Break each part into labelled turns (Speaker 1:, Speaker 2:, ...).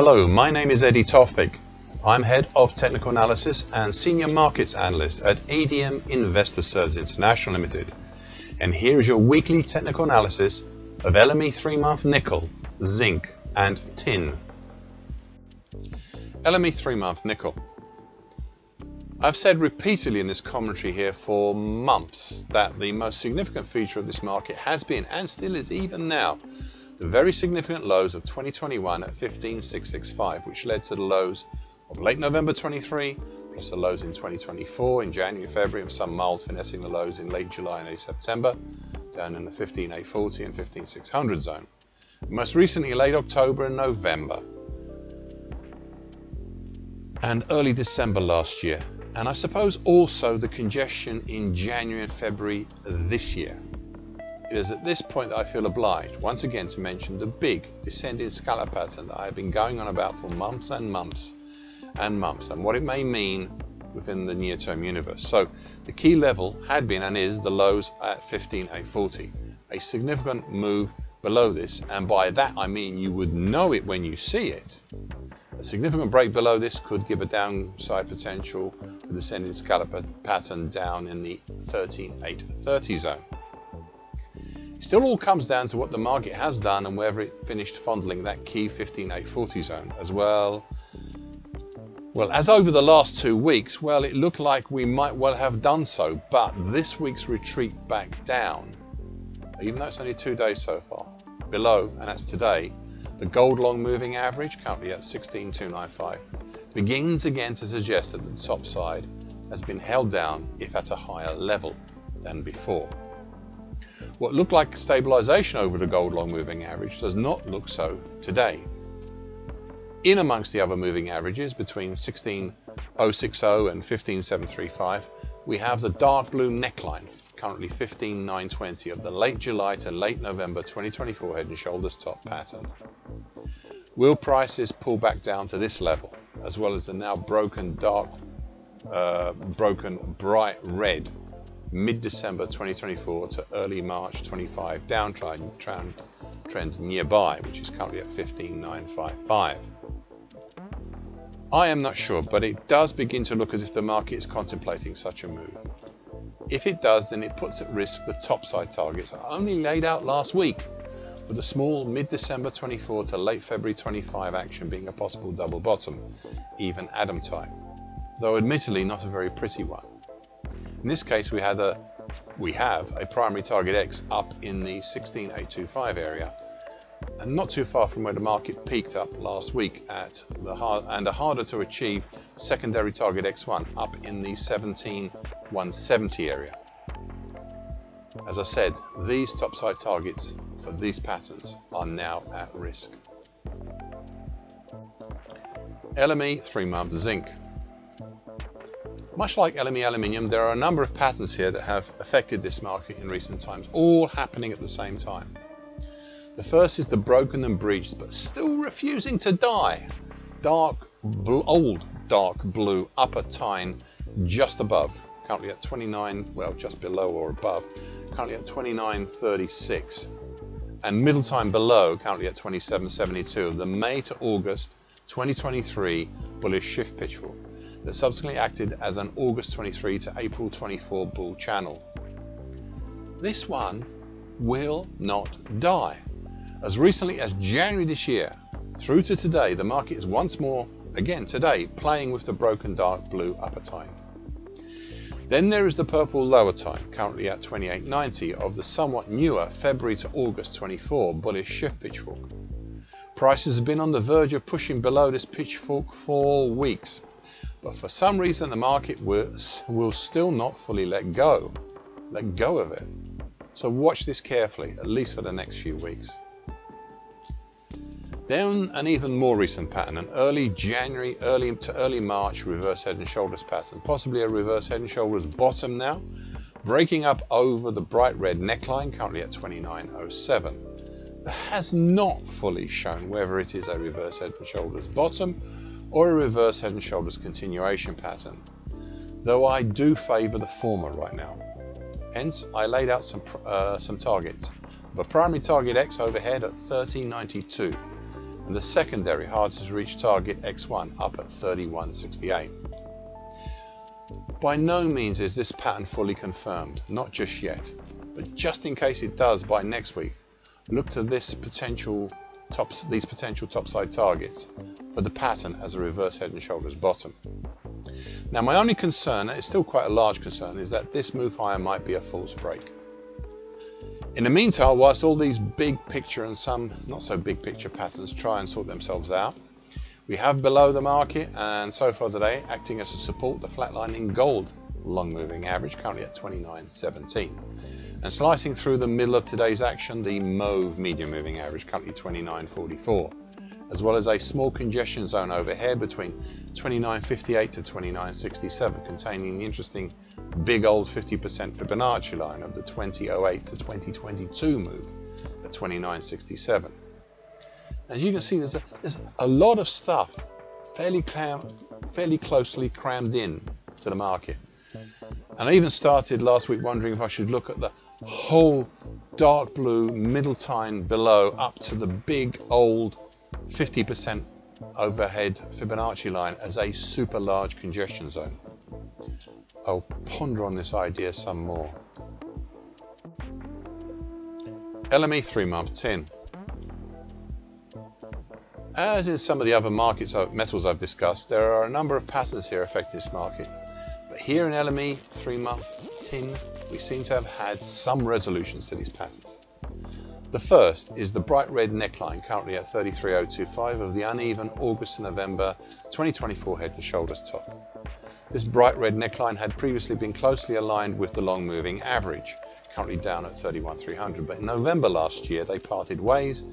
Speaker 1: Hello, my name is Eddie Tofpik. I'm Head of Technical Analysis and Senior Markets Analyst at ADM Investor Services International Limited. And here is your weekly technical analysis of LME 3-month nickel, zinc and tin. LME 3-month nickel. I've said repeatedly in this commentary here for months that the most significant feature of this market has been, and still is even now, the very significant lows of 2021 at 15,665, which led to the lows of late November 23, plus the lows in 2024 in January and February, and some mild finessing the lows in late July and early September, down in the 15,840 and 15,600 zone. Most recently, late October and November, and early December last year, and I suppose also the congestion in January and February this year. It is at this point that I feel obliged once again to mention the big descending scallop pattern that I have been going on about for months and months and months, and what it may mean within the near-term universe. So the key level had been and is the lows at 15,840, a significant move below this, and by that I mean you would know it when you see it. A significant break below this could give a downside potential for the descending scallop pattern down in the 13,830 zone. It still all comes down to what the market has done and whether it finished fondling that key 15,840 zone as well. Well, as over the last 2 weeks, well, it looked like we might well have done so, but this week's retreat back down, even though it's only 2 days so far, below, and that's today, the gold long moving average, currently at 16,295, begins again to suggest that the top side has been held down, if at a higher level than before. What looked like stabilization over the gold long moving average does not look so today. In amongst the other moving averages between 16,060 and 15,735, we have the dark blue neckline, currently 15,920, of the late July to late November 2024 head and shoulders top pattern. Will prices pull back down to this level, as well as the now broken bright red mid-December 2024 to early March 25 downtrend trend nearby, which is currently at 15,955. I am not sure, but it does begin to look as if the market is contemplating such a move. If it does, then it puts at risk the topside targets only laid out last week, with the small mid-December 24 to late February 25 action being a possible double bottom, even Adam type, though admittedly not a very pretty one. In this case, we have a primary target X up in the 16,825 area, and not too far from where the market peaked up last week at and a harder to achieve secondary target X1 up in the 17,170 area. As I said, these topside targets for these patterns are now at risk. LME 3-month zinc. Much like LME aluminium, there are a number of patterns here that have affected this market in recent times, all happening at the same time. The first is the broken and breached, but still refusing to die, old dark blue upper tine just above, currently at 29, well, just below or above, currently at 29.36, and middle time below, currently at 27.72 of the May to August 2023 bullish shift pitchfork that subsequently acted as an August 23 to April 24 bull channel. This one will not die. As recently as January this year, through to today, the market is once more, again today, playing with the broken dark blue upper tine. Then there is the purple lower tine, currently at 28.90 of the somewhat newer February to August 24 bullish shift pitchfork. Prices have been on the verge of pushing below this pitchfork for weeks, but for some reason the market will still not fully let go of it. So watch this carefully, at least for the next few weeks. Then an even more recent pattern, an early January, early to early March reverse head and shoulders pattern, possibly a reverse head and shoulders bottom now, breaking up over the bright red neckline, currently at 29.07. That has not fully shown whether it is a reverse head and shoulders bottom or a reverse head and shoulders continuation pattern, though I do favour the former right now. Hence, I laid out some targets. The primary target X overhead at 13.92 and the secondary hardest to reach target X1 up at 31.68. By no means is this pattern fully confirmed, not just yet, but just in case it does by next week, look to these potential topside targets for the pattern as a reverse head and shoulders bottom. Now my only concern, and it's still quite a large concern, is that this move higher might be a false break. In the meantime, whilst all these big picture and some not so big picture patterns try and sort themselves out, we have below the market and so far today acting as a support the flatlining gold long moving average currently at 29.17, and slicing through the middle of today's action the mauve medium moving average currently 29.44, as well as a small congestion zone overhead between 29.58 to 29.67 containing the interesting big old 50% Fibonacci line of the 2008 to 2022 move at 29.67. As you can see, there's a lot of stuff fairly closely crammed in to the market. And I even started last week wondering if I should look at the whole dark blue middle time below up to the big old 50% overhead Fibonacci line as a super large congestion zone. I'll ponder on this idea some more. LME 3-month tin. As in some of the other metals I've discussed, there are a number of patterns here affecting this market. But here in LME 3-month tin, we seem to have had some resolutions to these patterns. The first is the bright red neckline currently at 33.025 of the uneven August to November 2024 head and shoulders top. This bright red neckline had previously been closely aligned with the long moving average, currently down at 31.300, but in November last year they parted ways,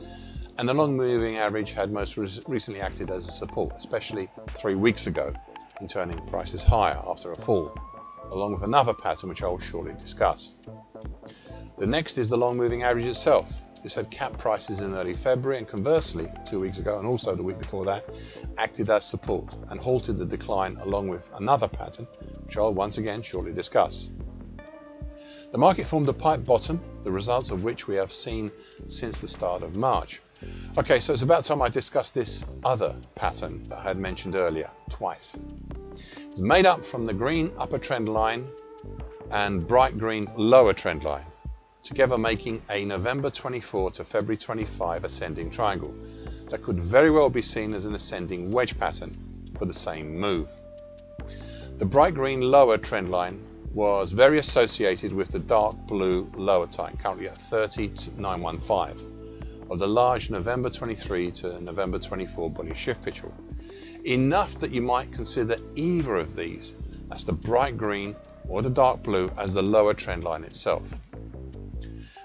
Speaker 1: and the long moving average had most recently acted as a support, especially 3 weeks ago, in turning prices higher after a fall, along with another pattern which I will shortly discuss. The next is the long moving average itself. This had capped prices in early February and conversely 2 weeks ago and also the week before that acted as support and halted the decline along with another pattern which I'll once again shortly discuss. The market formed a pipe bottom, the results of which we have seen since the start of March. Okay, so it's about time I discussed this other pattern that I had mentioned earlier twice. It's made up from the green upper trend line and bright green lower trend line, together making a November 24 to February 25 ascending triangle that could very well be seen as an ascending wedge pattern for the same move. The bright green lower trend line was very associated with the dark blue lower time, currently at 30.915, of the large November 23 to November 24 bullish shift picture. Enough that you might consider either of these as the bright green or the dark blue as the lower trend line itself.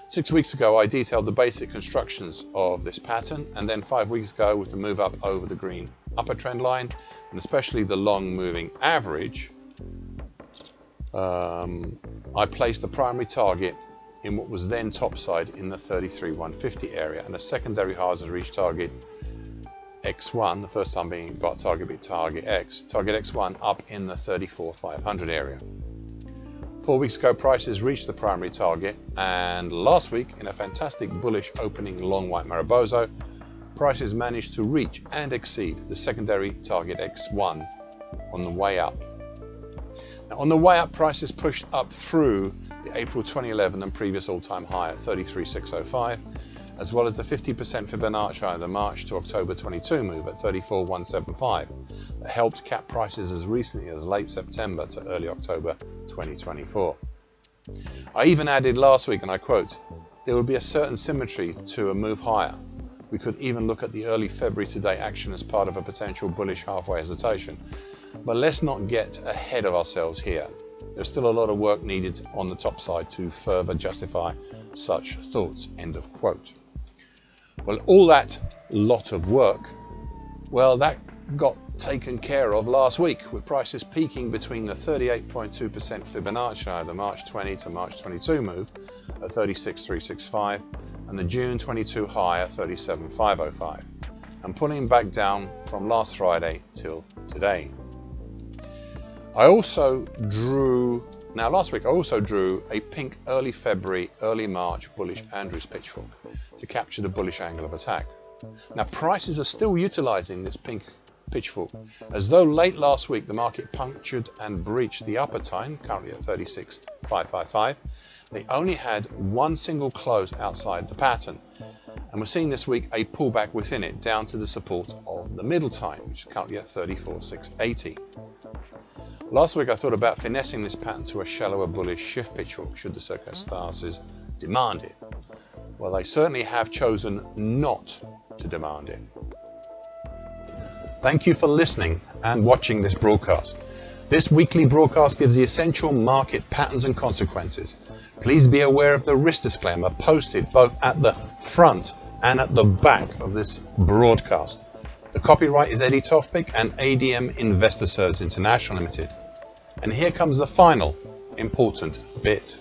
Speaker 1: 6 weeks ago I detailed the basic constructions of this pattern, and then 5 weeks ago with the move up over the green upper trend line and especially the long moving average, I placed the primary target in what was then topside in the 33.150 area and a secondary hardest to reach target X1, the first time being target X, target X1 up in the 34.500 area. 4 weeks ago prices reached the primary target, and last week in a fantastic bullish opening long white Mariposa, prices managed to reach and exceed the secondary target X1 on the way up. Now, on the way up, prices pushed up through the April 2011 and previous all-time high at 33.605, as well as the 50% Fibonacci of the March to October 22 move at 34.175 that helped cap prices as recently as late September to early October 2024. I even added last week, and I quote, "There would be a certain symmetry to a move higher. We could even look at the early February to date action as part of a potential bullish halfway hesitation. But let's not get ahead of ourselves here. There's still a lot of work needed on the top side to further justify such thoughts." End of quote. Well, all that lot of work, well, that got taken care of last week with prices peaking between the 38.2% Fibonacci of the March 20 to March 22 move at 36.365 and the June 22 high at 37.505 and pulling back down from last Friday till today. Last week I also drew a pink early February, early March bullish Andrews pitchfork to capture the bullish angle of attack. Now prices are still utilising this pink pitchfork, as though late last week the market punctured and breached the upper time, currently at 36,555. They only had one single close outside the pattern, and we're seeing this week a pullback within it down to the support of the middle time, which is currently at 34,680. Last week I thought about finessing this pattern to a shallower bullish shift pitchfork should the circumstances demand it. Well, they certainly have chosen not to demand it. Thank you for listening and watching this broadcast. This weekly broadcast gives the essential market patterns and consequences. Please be aware of the risk disclaimer posted both at the front and at the back of this broadcast. The copyright is Eddie Tofpik and ADM Investor Service International Limited. And here comes the final important bit.